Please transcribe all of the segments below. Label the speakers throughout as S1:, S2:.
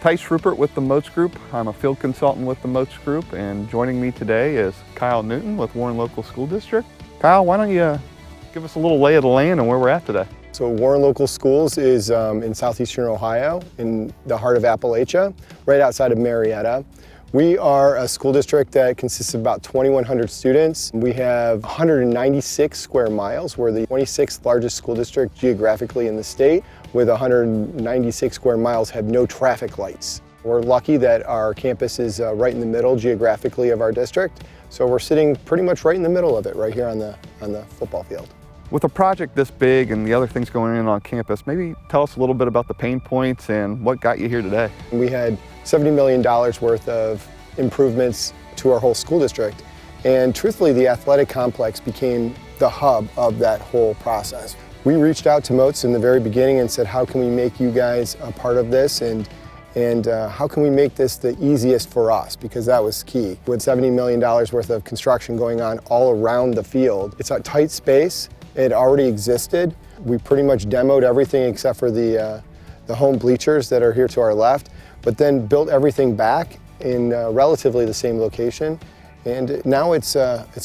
S1: Tice Rupert with the Motz Group. I'm a field consultant with the Motz Group, and joining me today is Kyle Newton with Warren Local School District. Kyle, why don't you give us a little lay of the land and where we're at today?
S2: So Warren Local Schools is in southeastern Ohio, in the heart of Appalachia, right outside of Marietta. We are a school district that consists of about 2,100 students. We have 196 square miles. We're the 26th largest school district geographically in the state, with 196 square miles have no traffic lights. We're lucky that our campus is right in the middle geographically of our district, so we're sitting pretty much right in the middle of it, right here on the football field.
S1: With a project this big and the other things going on campus, maybe tell us a little bit about the pain points and what got you here today.
S2: We had $70 million worth of improvements to our whole school district, and truthfully the athletic complex became the hub of that whole process. We reached out to Motz in the very beginning and said, how can we make you guys a part of this, and how can we make this the easiest for us, because that was key. With $70 million worth of construction going on all around the field, it's a tight space. It already existed. We pretty much demoed everything except for the home bleachers that are here to our left, but then built everything back in relatively the same location. And now it's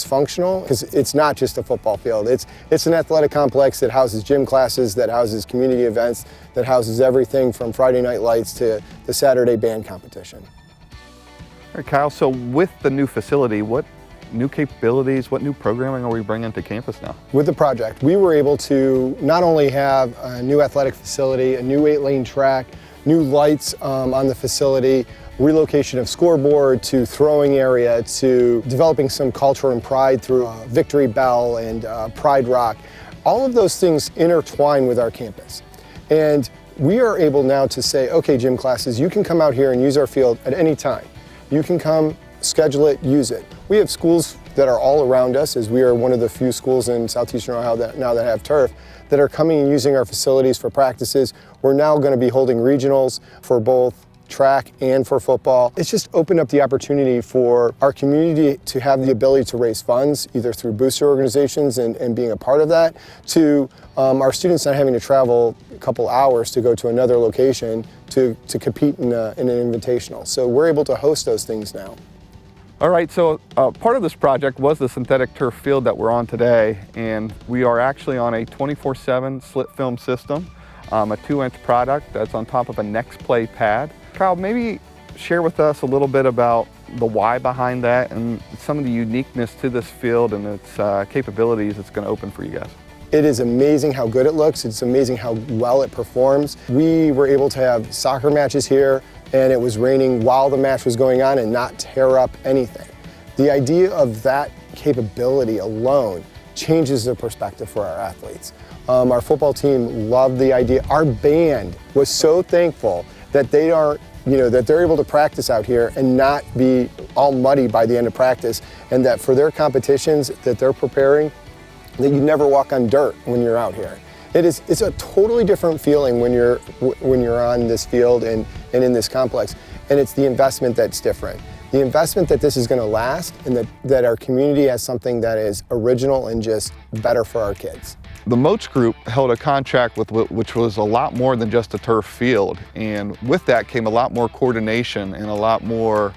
S2: functional, because it's not just a football field. It's an athletic complex that houses gym classes, that houses community events, that houses everything from Friday night lights to the Saturday band competition.
S1: All right, Kyle, so with the new facility, what new capabilities, what new programming are we bringing to campus now?
S2: With the project, we were able to not only have a new athletic facility, a new 8-lane track, new lights on the facility, relocation of scoreboard to throwing area, to developing some culture and pride through Victory Bell and Pride Rock. All of those things intertwine with our campus. And we are able now to say, okay, gym classes, you can come out here and use our field at any time. You can come, schedule it, use it. We have schools that are all around us, as we are one of the few schools in southeastern Ohio that have turf, that are coming and using our facilities for practices. We're now going to be holding regionals for both track and for football. It's just opened up the opportunity for our community to have the ability to raise funds, either through booster organizations and being a part of that, to our students not having to travel a couple hours to go to another location to compete in an invitational. So we're able to host those things now.
S1: All right, so part of this project was the synthetic turf field that we're on today, and we are actually on a 24/7 slit film system, a 2-inch product that's on top of a next play pad. Kyle, maybe share with us a little bit about the why behind that and some of the uniqueness to this field and its capabilities it's going to open for you guys.
S2: It is amazing how good it looks. It's amazing how well it performs. We were able to have soccer matches here, and it was raining while the match was going on and not tear up anything. The idea of that capability alone changes the perspective for our athletes. Our football team loved the idea. Our band was so thankful that that they're able to practice out here and not be all muddy by the end of practice, and that for their competitions that they're preparing, that you never walk on dirt when you're out here. It's a totally different feeling when you're on this field and in this complex, and it's the investment that's different. The investment that this is going to last, and that our community has something that is original and just better for our kids.
S1: The Motz Group held a contract which was a lot more than just a turf field, and with that came a lot more coordination and a lot more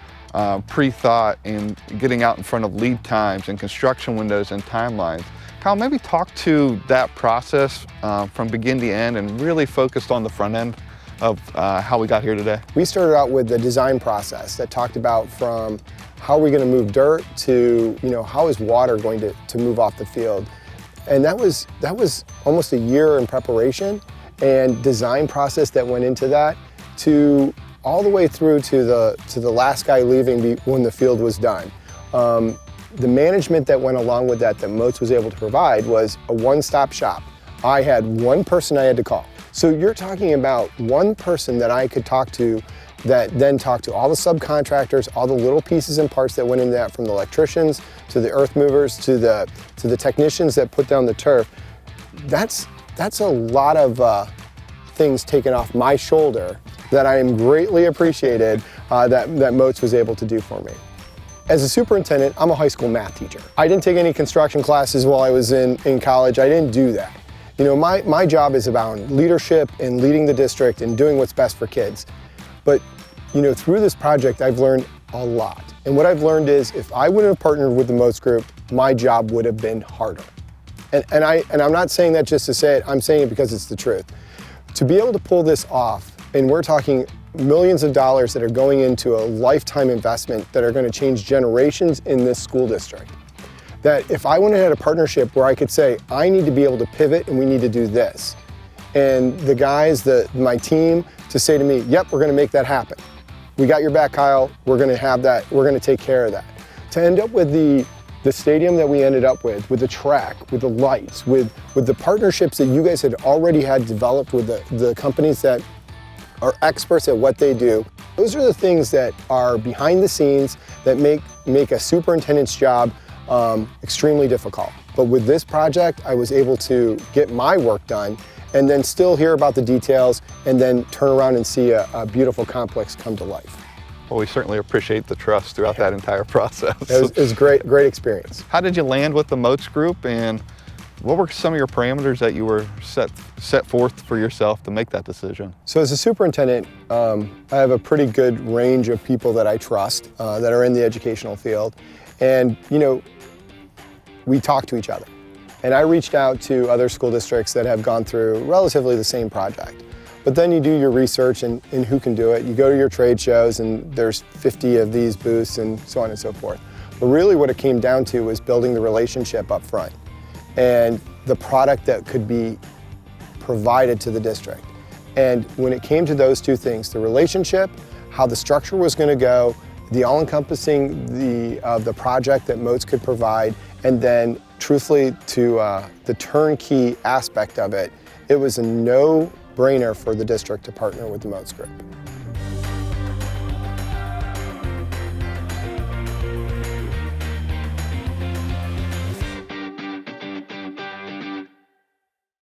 S1: pre-thought in getting out in front of lead times and construction windows and timelines. Kyle, maybe talk to that process from begin to end and really focused on the front end of how we got here today.
S2: We started out with the design process that talked about from how are we going to move dirt to how is water going to move off the field. And that was almost a year in preparation and design process that went into that, to all the way through to the last guy leaving when the field was done. The management that went along with that Motz was able to provide was a one-stop shop. I had one person I had to call. So you're talking about one person that I could talk to, that then talked to all the subcontractors, all the little pieces and parts that went into that, from the electricians to the earth movers to the technicians that put down the turf. That's a lot of things taken off my shoulder that I am greatly appreciated that Motz was able to do for me. As a superintendent, I'm a high school math teacher. I didn't take any construction classes while I was in college. I didn't do that. My job is about leadership and leading the district and doing what's best for kids. But through this project, I've learned a lot. And what I've learned is if I wouldn't have partnered with the Motz Group, my job would have been harder. And I'm not saying that just to say it, I'm saying it because it's the truth. To be able to pull this off, and we're talking millions of dollars that are going into a lifetime investment that are going to change generations in this school district. That if I wouldn't have had a partnership where I could say, I need to be able to pivot and we need to do this. And the guys, my team, to say to me, yep, we're going to make that happen. We got your back, Kyle. We're going to have that. We're going to take care of that. To end up with the stadium that we ended up with the track, with the lights, with the partnerships that you guys had already had developed with the companies that are experts at what they do. Those are the things that are behind the scenes that make a superintendent's job extremely difficult. But with this project, I was able to get my work done and then still hear about the details and then turn around and see a beautiful complex come to life.
S1: Well, we certainly appreciate the trust throughout that entire process.
S2: It was great experience.
S1: How did you land with the Motz Group, and what were some of your parameters that you were set forth for yourself to make that decision? So
S2: as a superintendent, I have a pretty good range of people that I trust that are in the educational field. And, we talk to each other. And I reached out to other school districts that have gone through relatively the same project. But then you do your research and who can do it. You go to your trade shows and there's 50 of these booths and so on and so forth. But really what it came down to was building the relationship up front and the product that could be provided to the district. And when it came to those two things, the relationship, how the structure was going to go, the all-encompassing the project that Motz could provide, and then truthfully to the turnkey aspect of it, it was a no-brainer for the district to partner with the Motz Group.